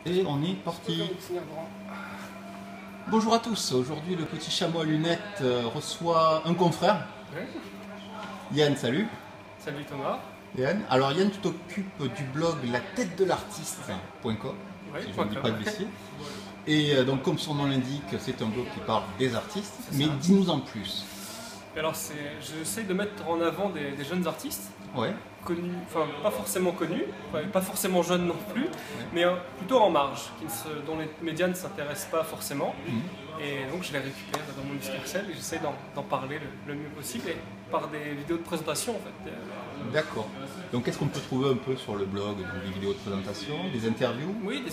Et on est parti. Bonjour à tous, aujourd'hui le petit chameau à lunettes reçoit un confrère. Ouais. Yann, salut. Salut Thomas. Yann. Alors Yann, tu t'occupes du blog la tête de l'artiste.com, Ouais, si je ne dis pas de bêtises. Et donc comme son nom l'indique, c'est un blog qui parle des artistes, mais dis-nous en plus. Alors j'essaie de mettre en avant des jeunes artistes, Ouais. connus, enfin pas forcément connus, pas forcément jeunes non plus, mais plutôt en marge, dont les médias ne s'intéressent pas forcément. Et donc je les récupère dans mon escarcelle et j'essaie d'en parler le mieux possible et par des vidéos de présentation en fait. D'accord. Donc qu'est-ce qu'on peut trouver un peu sur le blog? Donc, des vidéos de présentation, des interviews? Oui, des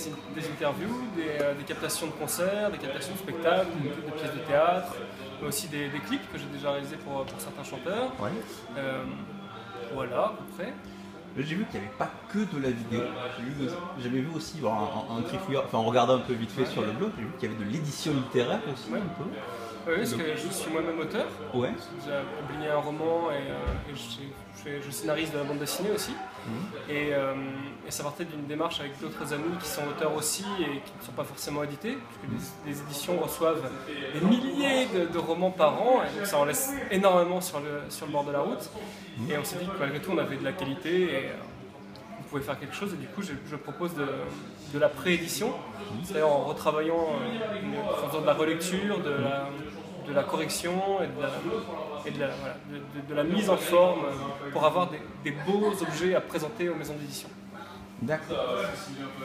interviews, des captations de concerts, des captations de spectacles, des pièces de théâtre, mais aussi des clips que j'ai déjà réalisés pour certains chanteurs. Ouais. Voilà, à peu près. J'ai vu qu'il n'y avait pas que de la vidéo. J'avais vu aussi, en regardant un peu vite fait sur le blog, j'ai vu qu'il y avait de l'édition littéraire aussi, un peu. Oui, parce que je suis moi-même auteur. Ouais. J'ai déjà publié un roman et je scénarise de la bande dessinée aussi. Et ça partait d'une démarche avec d'autres amis qui sont auteurs aussi et qui ne sont pas forcément édités, puisque les éditions reçoivent des milliers de romans par an, et donc ça en laisse énormément sur le bord de la route. Et on s'est dit que malgré tout on avait de la qualité et on pouvait faire quelque chose, et du coup je propose de la préédition, c'est-à-dire en retravaillant, en faisant de la relecture, de la correction et de la mise en forme pour avoir des beaux objets à présenter aux maisons d'édition. D'accord.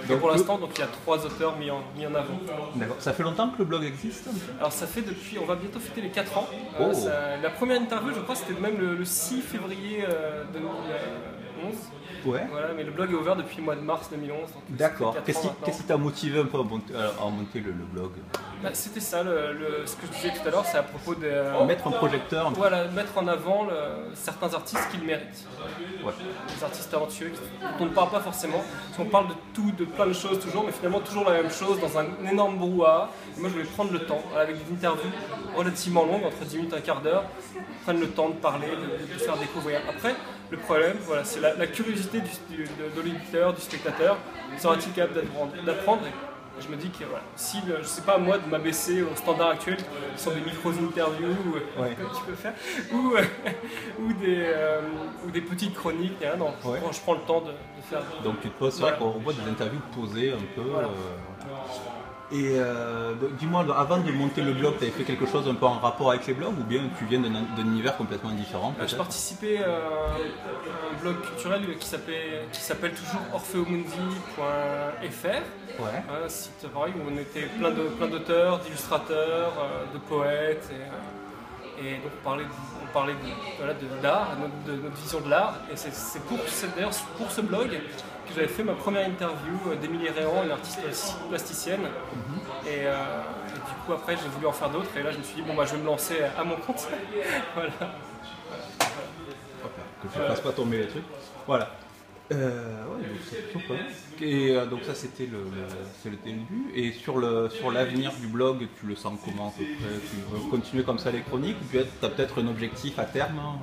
Et pour l'instant, donc il y a 3 auteurs mis en avant. D'accord. Ça fait longtemps que le blog existe? Alors ça fait depuis, on va bientôt fêter les 4 ans. Oh. La première interview, je crois, c'était même le 6 février 2011. Ouais. Voilà, mais le blog est ouvert depuis le mois de mars 2011. D'accord. Qu'est-ce qui t'a motivé un peu à monter le blog? C'était ça, ce que je disais tout à l'heure, c'est à propos de... Mettre un projecteur. Voilà, mettre en avant certains artistes qui le méritent. Ouais. Des artistes talentueux dont on ne parle pas forcément. Parce qu'on parle de tout, de plein de choses toujours, mais finalement toujours la même chose dans un énorme brouhaha. Et moi je voulais prendre le temps, avec des interviews relativement longues, entre 10 minutes et un quart d'heure, prendre le temps de parler, de faire découvrir. Après, le problème, voilà, c'est la curiosité de l'auditeur, du spectateur. Sera-t-il capable d'apprendre? Je me dis que voilà, si je sais pas moi de m'abaisser au standard actuel, qui sont des micro-interviews que tu peux faire, ou des petites chroniques, non, je prends le temps de faire. Donc tu te poses, c'est vrai qu'on voit des interviews posées un peu. Voilà. Et dis-moi, avant de monter le blog, tu avais fait quelque chose un peu en rapport avec les blogs, ou bien tu viens d'un univers complètement différent? Je participais à un blog culturel qui s'appelle toujours orpheomundi.fr. Ouais. Un site pareil où on était plein d'auteurs, d'illustrateurs, de poètes, et donc on parlait d'art, de notre vision de l'art. Et c'est d'ailleurs pour ce blog que j'avais fait ma première interview d'Émilie Réan, une artiste plasticienne. Et du coup après j'ai voulu en faire d'autres, et là je me suis dit bon bah je vais me lancer à mon compte. Voilà. Que tu ne fasses pas tomber les trucs. Voilà. Ouais, c'est plutôt pas mal. Et donc ça c'était le début. Et sur l'avenir du blog, tu le sens comment à peu près? Tu veux continuer comme ça les chroniques, ou tu as peut-être un objectif à terme? En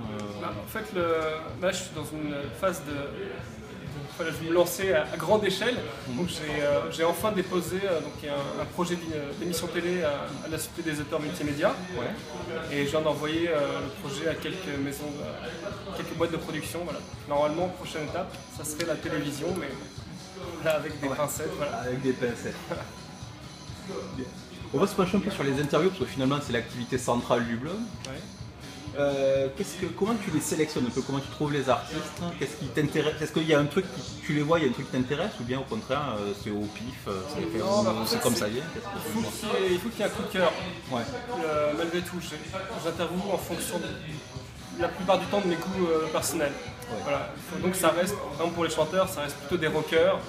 fait, là je suis dans une phase je vais me lancer à grande échelle. Donc j'ai enfin déposé un projet d'émission télé à la Société des auteurs multimédia. Et je viens d'envoyer le projet à quelques maisons, quelques boîtes de production. Voilà. Normalement, prochaine étape, ça serait la télévision, mais là avec des pincettes. Voilà. Avec des pincettes. On va se pencher un peu sur les interviews, parce que finalement c'est l'activité centrale du blog. Comment tu les sélectionnes un peu? Comment tu trouves les artistes? Qu'est-ce qui t'intéresse? Est-ce qu'il y a un truc tu les vois, il y a un truc qui t'intéresse, ou bien au contraire c'est au pif, c'est comme ça vient? Il faut qu'il y ait un coup de cœur. Ouais. Malgré tout, j'interviewe en fonction la plupart du temps de mes goûts personnels. Voilà. Donc ça reste, par exemple pour les chanteurs, ça reste plutôt des rockers.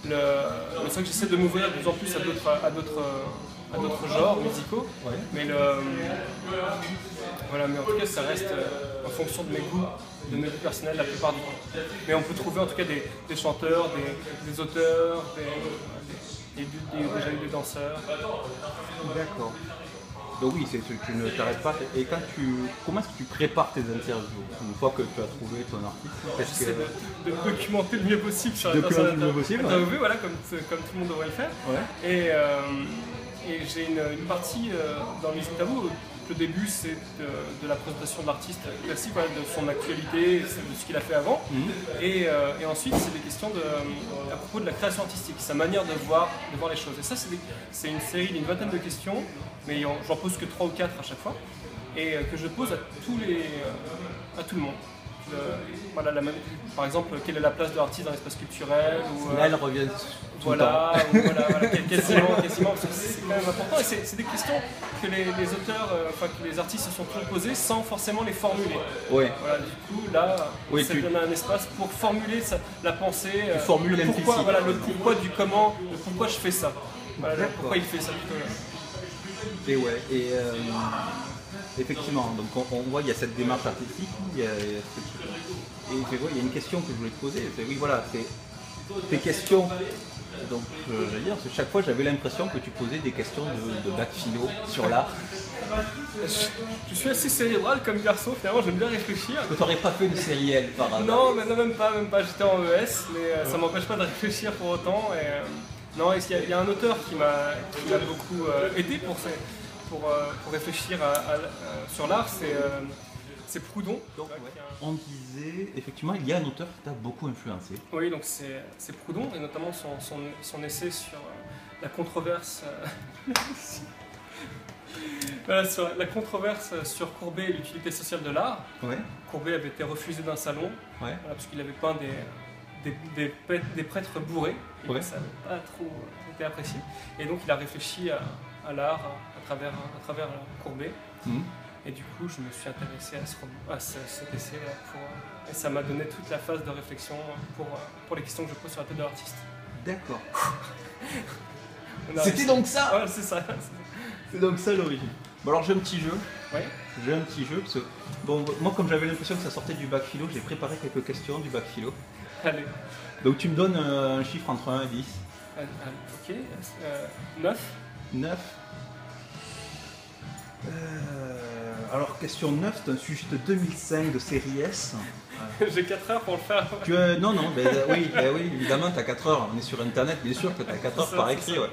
Mais c'est vrai que j'essaie de m'ouvrir de plus en plus à d'autres genres musicaux. Mais en tout cas ça reste en fonction de mes goûts personnels la plupart du temps. Mais on peut trouver en tout cas des chanteurs, des auteurs, déjà eu des danseurs. D'accord. Donc oui, tu ne t'arrêtes pas. Et comment est-ce que tu prépares tes interviews une fois que tu as trouvé ton artiste? J'essaie de documenter le mieux possible sur la Documenter personne le mieux possible, interviewée, voilà, comme tout le monde devrait le faire. Ouais. Et j'ai une partie dans les interviews. Le début, c'est de la présentation de l'artiste classique, voilà, de son actualité, de ce qu'il a fait avant. Et ensuite, c'est des questions à propos de la création artistique, sa manière de voir les choses. Et ça, c'est une série d'une vingtaine de questions, mais j'en pose que 3 ou 4 à chaque fois, et que je pose à tout le monde. Voilà, par exemple, quelle est la place de l'artiste dans l'espace culturel ou, là, elle revient tout le temps. Quasiment, parce que c'est quand même important. Et c'est des questions que les auteurs, que les artistes se sont toujours posées sans forcément les formuler. Oui. Voilà, du coup, là, ça donne un espace pour formuler la pensée. Tu formules le pourquoi, voilà, le pourquoi du comment, le pourquoi je fais ça. Voilà, pourquoi il fait ça plutôt là. Et ouais, effectivement, donc on voit il y a cette démarche artistique, il y a une question que je voulais te poser. Oui, voilà, c'est tes questions. Donc, je veux dire, chaque fois j'avais l'impression que tu posais des questions de bac philo sur l'art. Je suis assez cérébral comme garçon, finalement, j'aime bien réfléchir. Tu n'aurais pas fait de série L par hasard? Non, même pas. J'étais en ES, mais ça m'empêche pas de réfléchir pour autant. Non, il y a un auteur qui m'a beaucoup aidé pour réfléchir sur l'art, c'est Proudhon. Donc, on disait, effectivement, il y a un auteur qui t'a beaucoup influencé. Oui, donc c'est Proudhon, et notamment son essai sur la controverse. Voilà, sur la controverse sur Courbet et l'utilité sociale de l'art. Ouais. Courbet avait été refusé d'un salon, voilà, parce qu'il avait peint des prêtres bourrés, et ça n'avait pas trop été apprécié. Et donc il a réfléchi à l'art à travers Courbet. Et du coup, je me suis intéressé à cet essai et ça m'a donné toute la phase de réflexion pour les questions que je pose sur la tête de l'artiste. D'accord. C'était donc ça. Ouais, c'est ça. C'est donc ça l'origine. Bon, alors j'ai un petit jeu. Ouais. J'ai un petit jeu parce que moi, comme j'avais l'impression que ça sortait du bac philo, j'ai préparé quelques questions du bac philo. Allez. Donc tu me donnes un chiffre entre 1 et 10. Ok. 9. 9. Alors question 9, c'est un sujet de 2005 de série S. J'ai 4 heures pour le faire. Non, oui, évidemment, tu as 4 heures. On est sur Internet, bien sûr que tu as 4 heures par écrit. Ouais.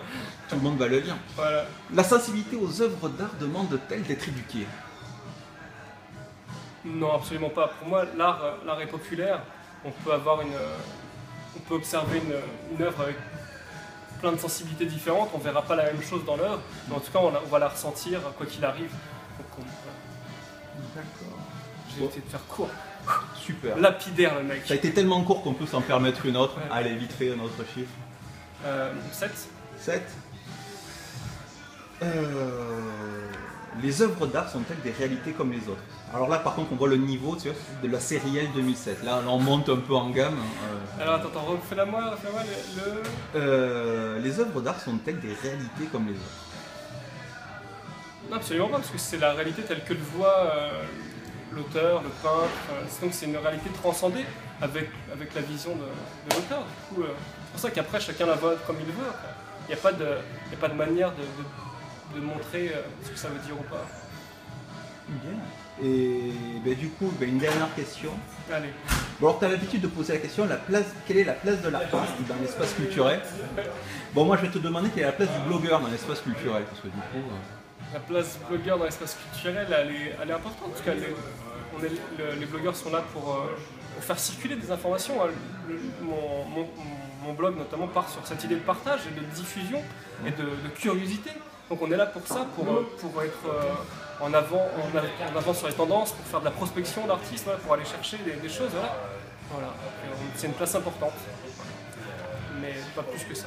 Tout le monde va le lire. Voilà. La sensibilité aux œuvres d'art demande-t-elle d'être éduquée? Non, absolument pas. Pour moi, l'art est populaire. On peut observer une œuvre avec plein de sensibilités différentes. On ne verra pas la même chose dans l'œuvre, mais en tout cas, on va la ressentir quoi qu'il arrive. D'accord. J'ai été de faire court. Super. Lapidaire, le mec. Ça a été tellement court qu'on peut s'en permettre une autre. Ouais. Allez, vite fait, un autre chiffre. 7. 7. Les œuvres d'art sont-elles des réalités comme les autres? Alors là, par contre, on voit le niveau, tu vois, de la série L 2007. Là, on monte un peu en gamme. Alors attends, refais-la moi les œuvres d'art sont-elles des réalités comme les autres? Non, absolument pas, parce que c'est la réalité telle que le voit l'auteur, le peintre. Donc c'est une réalité transcendée avec la vision de l'auteur. Du coup, c'est pour ça qu'après, chacun la voit comme il veut. Il n'y a pas de manière de montrer ce que ça veut dire ou pas. Bien. Et du coup, une dernière question. Allez. Bon, alors tu as l'habitude de poser la question, quelle est la place de l'artiste dans l'espace culturel? Bon, moi je vais te demander quelle est la place du blogueur dans l'espace culturel, parce que du coup... La place du blogueur dans l'espace culturel, elle est importante, parce que les blogueurs sont là pour faire circuler des informations. Mon blog notamment part sur cette idée de partage et de diffusion et de curiosité. Donc on est là pour ça, pour être en avant sur les tendances, pour faire de la prospection d'artistes, pour aller chercher des choses. Voilà. C'est une place importante, mais pas plus que ça.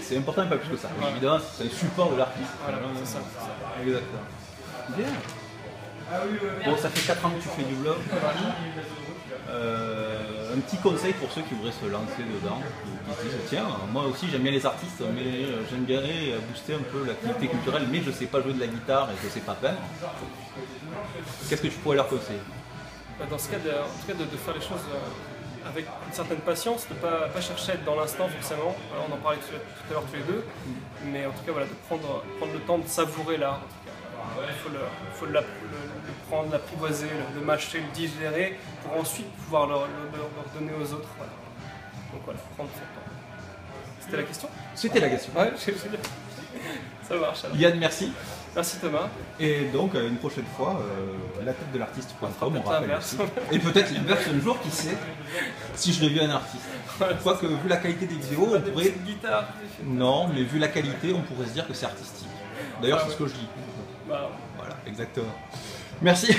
C'est important, mais pas plus que ça. Voilà. Évidemment, c'est un support de l'artiste. Voilà, c'est ça. Exactement. Bien. Bon, ça fait 4 ans que tu fais du blog. Un petit conseil pour ceux qui voudraient se lancer dedans, qui se disent tiens, moi aussi j'aime bien les artistes, mais j'aime bien booster un peu l'activité culturelle, mais je ne sais pas jouer de la guitare et je ne sais pas peindre. Qu'est-ce que tu pourrais leur conseiller? Dans ce cas, en tout cas, de faire les choses avec une certaine patience, de ne pas chercher à être dans l'instant forcément. On en parlait tout à l'heure tous les deux, mais en tout cas voilà, de prendre le temps de savourer l'art. il faut le prendre, l'apprivoiser, le mâcher, le digérer, pour ensuite pouvoir le donner aux autres. Voilà. Donc voilà, prendre son temps. C'était la question? C'était la question. Ouais, ça marche. Alors. Yann, merci. Merci Thomas. Et donc, une prochaine fois, la tête de l'artiste.com, on rappelle l'inverse. aussi. Et peut-être l'inverse un jour, qui sait, si je deviens un artiste. Quoique, vu la qualité des vidéos, on pourrait... Une guitare. Non, mais vu la qualité, on pourrait se dire que c'est artistique. D'ailleurs, c'est ce que je dis. Bah. Voilà, exactement. Merci.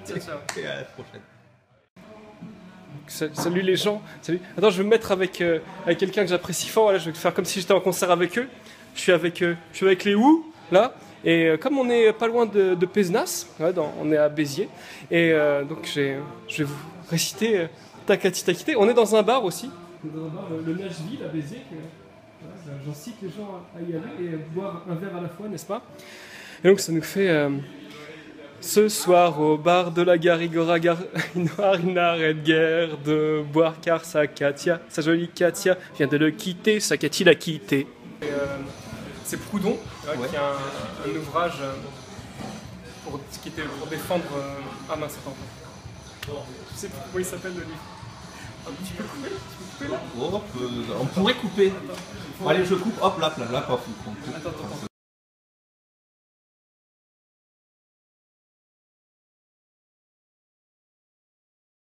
Ciao, ciao. Et à la prochaine. Salut les gens. Salut. Attends, je vais me mettre avec quelqu'un que j'apprécie fort. Là, je vais faire comme si j'étais en concert avec eux. Je suis avec les Who, là. Et comme on est pas loin de Pézenas, ouais, on est à Béziers, et donc je vais vous réciter Takati Takite. On est dans un bar aussi, dans un bar, le Nashville à Béziers. Voilà, j'incite les gens à y aller et boire un verre à la fois, n'est-ce pas? Et donc ça nous fait ce soir au bar de la Garigora, il n'arrête guère de boire car sa Katia, sa jolie Katia, vient de le quitter, sa Katie l'a quitté. C'est Proudhon, qui a un ouvrage qui était pour défendre... Ah mince, attends. Je sais plus comment il s'appelle le livre. Tu peux couper là? On pourrait couper. Allez, je coupe, hop, là, hop. Attends.